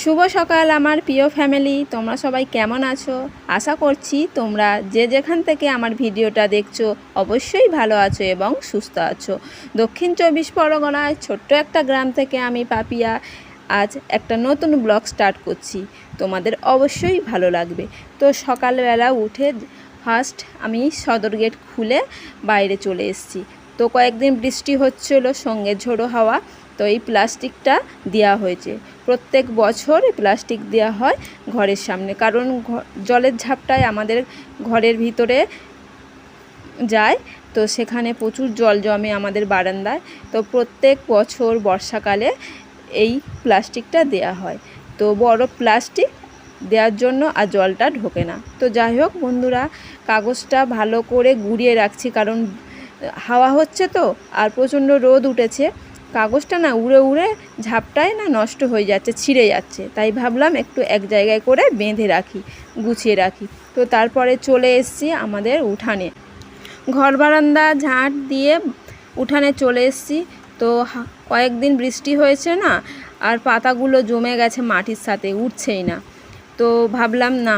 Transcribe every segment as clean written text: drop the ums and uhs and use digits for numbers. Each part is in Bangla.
শুভ সকাল আমার প্রিয় ফ্যামিলি, তোমরা সবাই কেমন আছো? আশা করছি তোমরা যে যেখান থেকে আমার ভিডিওটা দেখছো অবশ্যই ভালো আছো এবং সুস্থ আছো। দক্ষিণ 24 পরগনায় ছোট্ট একটা গ্রাম থেকে আমি পাপিয়া আজ একটা নতুন ব্লগ স্টার্ট করছি। তোমাদের অবশ্যই ভালো লাগবে। তো সকালবেলা উঠে ফার্স্ট আমি সদর গেট খুলে বাইরে চলে এসেছি। তো কয়েকদিন বৃষ্টি হচ্ছিল, সঙ্গে ঝোড়ো হাওয়া। তো এই প্লাস্টিকটা দেওয়া হয়েছে, প্রত্যেক বছর প্লাস্টিক দেওয়া হয় ঘরের সামনে, কারণ জলের ঝাপটায় আমাদের ঘরের ভিতরে যায়, তো সেখানে প্রচুর জল জমে আমাদের বারান্দায়। তো প্রত্যেক বছর বর্ষাকালে এই প্লাস্টিকটা দেয়া হয়। তো বড় প্লাস্টিক দেওয়ার জন্য আর জলটা ঢোকে না। তো যাই হোক বন্ধুরা, কাগজটা ভালো করে গুঁড়িয়ে রাখছি, কারণ হাওয়া হচ্ছে তো আর প্রচণ্ড রোদ উঠেছে। কাগজটা না উড়ে উড়ে ঝাপটায় না নষ্ট হয়ে যাচ্ছে, ছিঁড়ে যাচ্ছে। তাই ভাবলাম একটু এক জায়গায় করে বেঁধে রাখি, গুছিয়ে রাখি। তো তারপরে চলে এসেছি আমাদের উঠানে, ঘর বারান্দা ঝাঁট দিয়ে উঠানে চলে এসেছি। তো কয়েকদিন বৃষ্টি হয়েছে না, আর পাতাগুলো জমে গেছে মাটির সাথে, উঠছেই না। তো ভাবলাম না,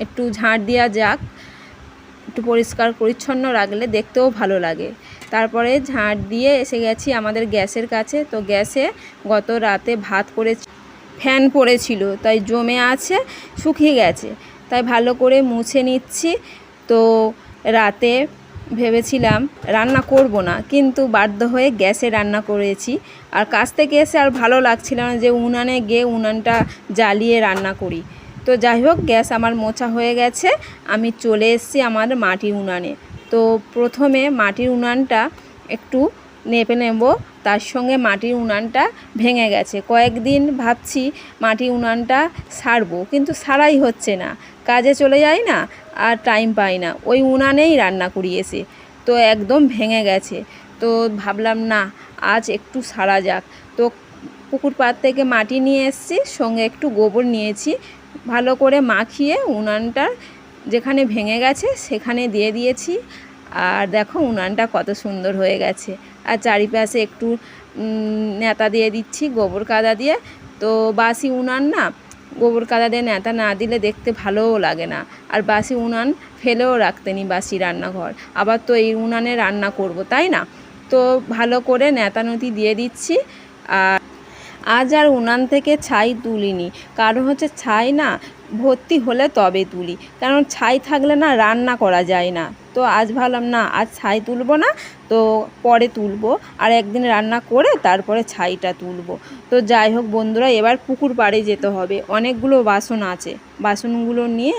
একটু ঝাঁট দেওয়া যাক, একটু পরিষ্কার পরিচ্ছন্ন রাখলে দেখতেও ভালো লাগে। তারপরে ঝাঁট দিয়ে এসে গেছি আমাদের গ্যাসের কাছে। তো গ্যাসে গত রাতে ভাত করে ফ্যান পড়েছিল, তাই জমে আছে, শুকিয়ে গেছে, তাই ভালো করে মুছে নিচ্ছি। তো রাতে ভেবেছিলাম রান্না করব না, কিন্তু বাধ্য হয়ে গ্যাসে রান্না করেছি। আর কাছ থেকে এসে আর ভালো লাগছিল না যে উনানে গিয়ে উনানটা জ্বালিয়ে রান্না করি। তো যাই হোক, গ্যাস আমার মোছা হয়ে গেছে, আমি চলে এসেছি আমার মাটির উনানে। তো প্রথমে মাটির উনানটা একটু নেপে নেব, তার সঙ্গে মাটির উনানটা ভেঙে গেছে। কয়েকদিন ভাবছি মাটির উনানটা সারবো, কিন্তু সারাই হচ্ছে না, কাজে চলে যাই না আর টাইম পাই না, ওই উনানেই রান্না করি এসে। তো একদম ভেঙে গেছে। তো ভাবলাম না, আজ একটু সারা যাক। তো পুকুর পাড় থেকে মাটি নিয়ে এসেছি, সঙ্গে একটু গোবর নিয়েছি, ভালো করে মাখিয়ে উনানটা যেখানে ভেঙে গেছে সেখানে দিয়ে দিয়েছি। আর দেখো উনানটা কত সুন্দর হয়ে গেছে। আর চারিপাশে একটু ন্যাতা দিয়ে দিচ্ছি গোবর কাদা দিয়ে। তো বাসি উনান না, গোবর কাদা দিয়ে ন্যাতা না দিলে দেখতে ভালোও লাগে না। আর বাসি উনান ফেলেও রাখতে নি, বাসি রান্নাঘর, আবার তো এই উনানে রান্না করব, তাই না? তো ভালো করে ন্যাতানুতি দিয়ে দিচ্ছি। আর আজ আর উনান থেকে ছাই তুলিনি, কারণ হচ্ছে ছাই না ভর্তি হলে তবে তুলি, কারণ ছাই থাকলে না রান্না করা যায় না। তো আজ ভাবলাম না, আজ ছাই তুলবো না, তো পরে তুলবো, আর একদিন রান্না করে তারপরে ছাইটা তুলবো। তো যাই হোক বন্ধুরা, এবার পুকুর পাড়ে যেতে হবে, অনেকগুলো বাসন আছে, বাসনগুলো নিয়ে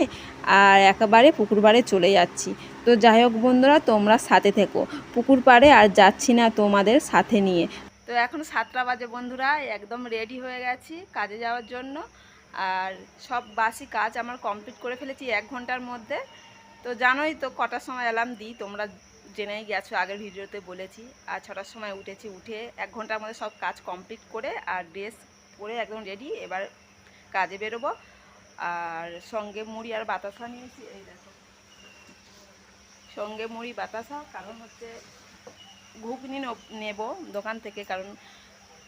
আর একেবারে পুকুর পাড়ে চলে যাচ্ছি। তো যাই হোক বন্ধুরা, তোমরা সাথে থেকো, পুকুর পাড়ে আর যাচ্ছি না তোমাদের সাথে নিয়ে। তো এখন 7টা বাজে বন্ধুরা, একদম রেডি হয়ে গেছি কাজে যাওয়ার জন্য। আর সব বাসি কাজ আমার কমপ্লিট করে ফেলেছি 1 ঘন্টার মধ্যে। তো জানোই তো কটার সময় অ্যালার্ম দিই, তোমরা জেনেই গেছো, আগের ভিডিওতে বলেছি। আর 6টার সময় উঠেছি, উঠে 1 ঘন্টার মধ্যে সব কাজ কমপ্লিট করে আর ড্রেস পরে একদম রেডি, এবার কাজে বেরোবো। আর সঙ্গে মুড়ি আর বাতাসা নিয়েছি, এই দেখো, সঙ্গে মুড়ি বাতাসা, কারণ হচ্ছে ঘুগনি নেব দোকান থেকে, কারণ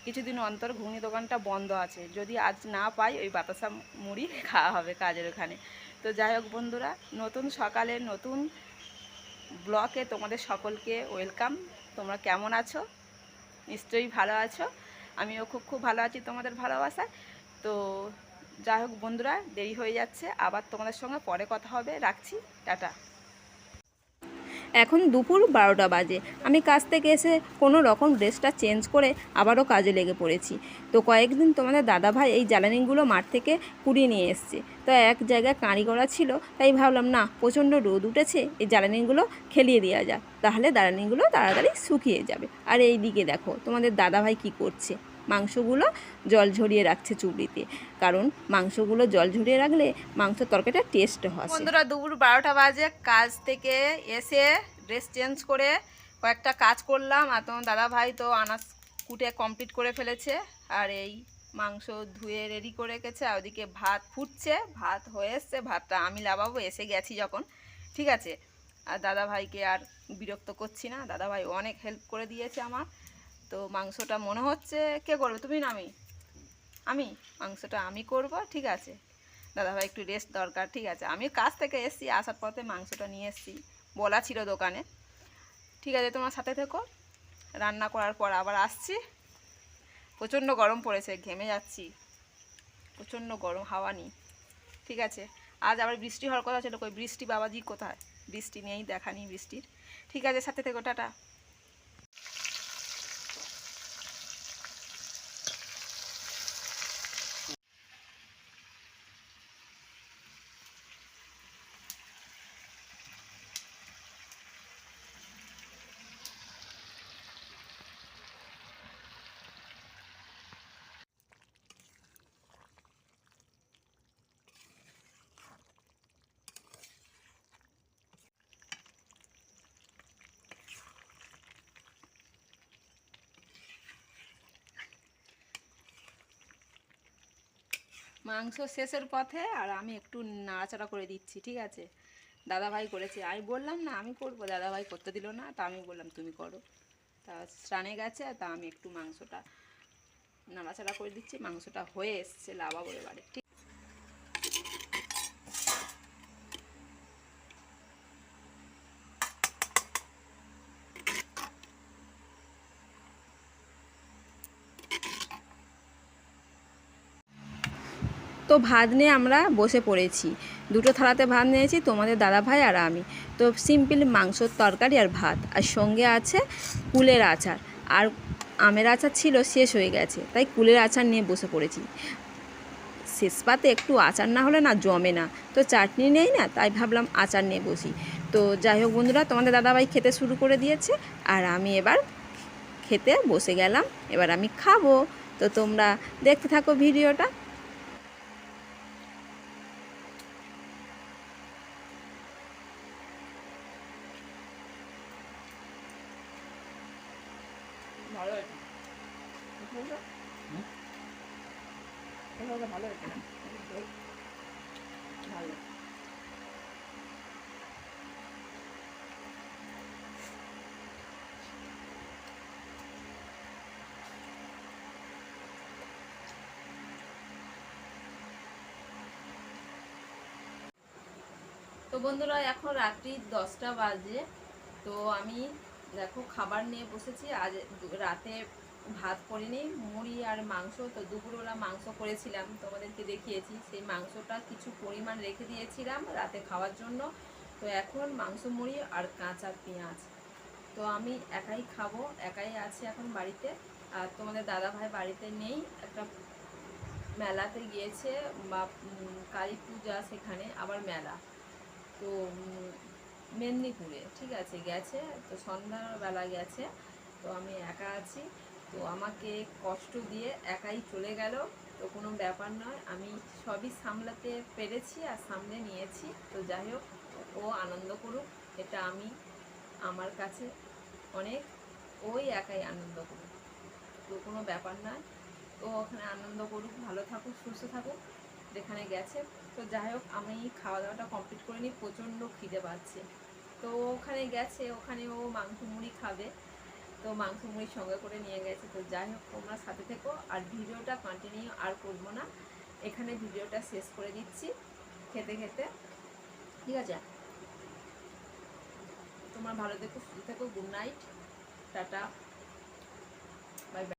কিছুদিন অন্তর ঘুগনি দোকানটা বন্ধ আছে, যদি আজ না পাই ওই বাতাসা মুড়ি খাওয়া হবে কাজের ওখানে। তো যাই হোক বন্ধুরা, নতুন সকালে নতুন ব্লগে তোমাদের সকলকে ওয়েলকাম। তোমরা কেমন আছো? নিশ্চয়ই ভালো আছো, আমিও খুব খুব ভালো আছি তোমাদের ভালোবাসায়। তো যাই হোক বন্ধুরা, দেরি হয়ে যাচ্ছে, আবার তোমাদের সঙ্গে পরে কথা হবে, রাখছি, টাটা। এখন দুপুর 12টা বাজে, আমি কাজ থেকে এসে কোনো রকম ড্রেসটা চেঞ্জ করে আবারও কাজে লেগে পড়েছি। তো কয়েকদিন তোমাদের দাদাভাই এই জ্বালানিগুলো মাঠ থেকে কুড়িয়ে নিয়ে এসছে। তো এক জায়গায় কাঁড়ি করা ছিল, তাই ভাবলাম না, প্রচণ্ড রোদ উঠেছে, এই জ্বালানিগুলো খেলিয়ে দেওয়া যাক, তাহলে জ্বালানিগুলো তাড়াতাড়ি শুকিয়ে যাবে। আর এই দিকে দেখো তোমাদের দাদাভাই কি করছে, মাংসগুলো জল ঝরিয়ে রাখছে চুবড়িতে, কারণ মাংসগুলো জল ঝরিয়ে রাখলে মাংস তরকারিটা টেস্ট হয়। বন্ধুরা, দুপুর 12টা বাজে, কাজ থেকে এসে ড্রেস চেঞ্জ করে কয়েকটা কাজ করলাম। আর তোমার দাদাভাই তো আনাজ কুটে কমপ্লিট করে ফেলেছে, আর এই মাংস ধুয়ে রেডি করে রেখেছে। আর ওদিকে ভাত ফুটছে, ভাত হয়ে এসছে, ভাতটা আমি লাগাবো, এসে গেছি যখন, ঠিক আছে। আর দাদাভাইকে আর বিরক্ত করছি না, দাদাভাই অনেক হেল্প করে দিয়েছে আমার। তো মাংসটা মনে হচ্ছে কে করবে, তুমি না আমি? মাংসটা আমি করব, ঠিক আছে। দাদাভাই একটু রেস্ট দরকার, ঠিক আছে। আমি কাজ থেকে এসেছি, আসার পথে মাংসটা নিয়ে এসেছি, বলা ছিল দোকানে। ঠিক আছে, তোমার সাথে থেকো। রান্না করার পর আবার আসছি। প্রচণ্ড গরম পড়েছে, ঘেমে যাচ্ছি, প্রচণ্ড গরম, হাওয়া নেই, ঠিক আছে। আজ আবার বৃষ্টি হওয়ার কথা ছিল, কই বৃষ্টি বাবাজি কোথায়? বৃষ্টি নেই, দেখা নেই বৃষ্টির। ঠিক আছে, সাথে থেকো, টাটা। মাংস শেষের পথে, আর আমি একটু নাড়াচাড়া করে দিচ্ছি, ঠিক আছে। দাদাভাই করেছে, আমি বললাম না আমি করবো, দাদাভাই করতে দিল না, তা আমি বললাম তুমি করো। তা স্নানে গেছে, তা আমি একটু মাংসটা নাড়াচাড়া করে দিচ্ছি। মাংসটা হয়ে এসছে লাবাবো এবারে, ঠিক। তো ভাত নিয়ে আমরা বসে পড়েছি, দুটো থালাতে ভাত নিয়েছি, তোমাদের দাদাভাই আর আমি। তো সিম্পল মাংসর তরকারি আর ভাত, আর সঙ্গে আছে কুলের আচার। আর আমের আচার ছিল, শেষ হয়ে গেছে, তাই কুলের আচার নিয়ে বসে পড়েছি। শেষ পাতে একটু আচার না হলে না জমে না, তো চাটনি নেই না, তাই ভাবলাম আচার নিয়ে বসি। তো যাই হোক বন্ধুরা, তোমাদের দাদাভাই খেতে শুরু করে দিয়েছে, আর আমি এবার খেতে বসে গেলাম। এবার আমি খাবো, তো তোমরা দেখতে থাকো ভিডিওটা। ভালো হয়েছে, ভালো হয়েছে, ভালো। তো বন্ধুরা, এখন রাত্রি 10টা বাজে। তো আমি দেখো খাবার নিয়ে বসেছি। আজ রাতে ভাত করিনি, মুড়ি আর মাংস। তো দুপুরবেলা মাংস করেছিলাম, তোমাদেরকে দেখিয়েছি। সেই মাংসটা কিছু পরিমাণ রেখে দিয়েছিলাম রাতে খাওয়ার জন্য। তো এখন মাংস, মুড়ি আর কাঁচা পেঁয়াজ। তো আমি একাই খাবো, একাই আছি এখন বাড়িতে। আর তোমাদের দাদাভাই বাড়িতে নেই, একটা মেলাতে গিয়েছে, বা কালী পূজা, সেখানে আবার মেলা। তো মেদিনীপুরে, ঠিক আছে, গেছে। তো সন্ধ্যাবেলা গেছে, তো আমি একা আছি। তো আমাকে কষ্ট দিয়ে একাই চলে গেল। তো কোনো ব্যাপার নয়, আমি সবই সামলাতে পেরেছি আর সামলে নিয়েছি। তো যাই হোক, ও আনন্দ করুক, এটা আমি, আমার কাছে অনেক। ওই একাই আনন্দ করুক, তো কোনো ব্যাপার নয়। ও ওখানে আনন্দ করুক, ভালো থাকুক, সুস্থ থাকুক যেখানে গেছে। তো যাই হোক, আমি খাওয়া দাওয়াটা কমপ্লিট করে নিই, প্রচণ্ড খিদে পাচ্ছে। তো ওখানে গেছে, ওখানে ও মাংস মুড়ি খাবে, তো মাংস মুড়ি সঙ্গে করে নিয়ে গেছে। তো যাই হোক, তোমরা সাথে থেকো, আর ভিডিওটা কন্টিনিউ আর করবো না, এখানে ভিডিওটা শেষ করে দিচ্ছি খেতে খেতে, ঠিক আছে। তোমরা ভালো থেকো, সুস্থ থেকো, good night, tata, bye bye.